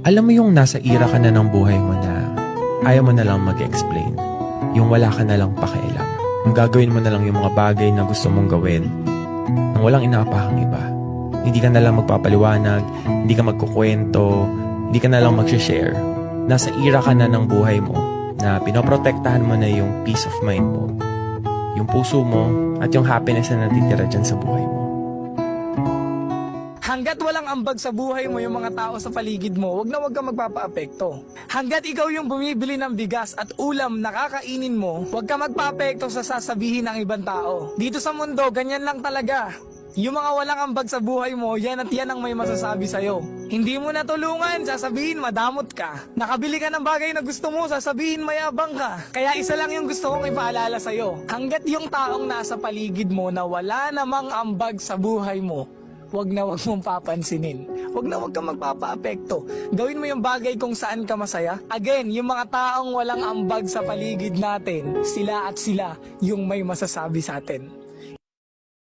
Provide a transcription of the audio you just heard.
Alam mo yung nasa era ka na ng buhay mo na ayaw mo na lang mag-explain. Yung wala ka na lang pakialam. Yung gagawin mo na lang yung mga bagay na gusto mong gawin nang walang inaapahang iba. Hindi ka na lang magpapaliwanag, hindi ka magkukwento, hindi ka na lang mag-share. Nasa era ka na ng buhay mo na pinoprotektahan mo na yung peace of mind mo, yung puso mo, at yung happiness na natitira dyan sa buhay mo. Hanggat walang ambag sa buhay mo yung mga tao sa paligid mo, wag kang magpapaapekto. Hanggat ikaw yung bumibili ng bigas at ulam na kakainin mo, wag kang magpaapekto sa sasabihin ng ibang tao. Dito sa mundo, ganyan lang talaga. Yung mga walang ambag sa buhay mo, yan at yan ang may masasabi sa'yo. Hindi mo natulungan, sasabihin madamot ka. Nakabili ka ng bagay na gusto mo, sasabihin mayabang ka. Kaya isa lang yung gusto kong ipaalala sa'yo. Hanggat yung taong nasa paligid mo na wala namang ambag sa buhay mo, wag mong papansinin. Wag kang magpapaapekto. Gawin mo yung bagay kung saan ka masaya. Again, yung mga taong walang ambag sa paligid natin, sila at sila yung may masasabi sa atin.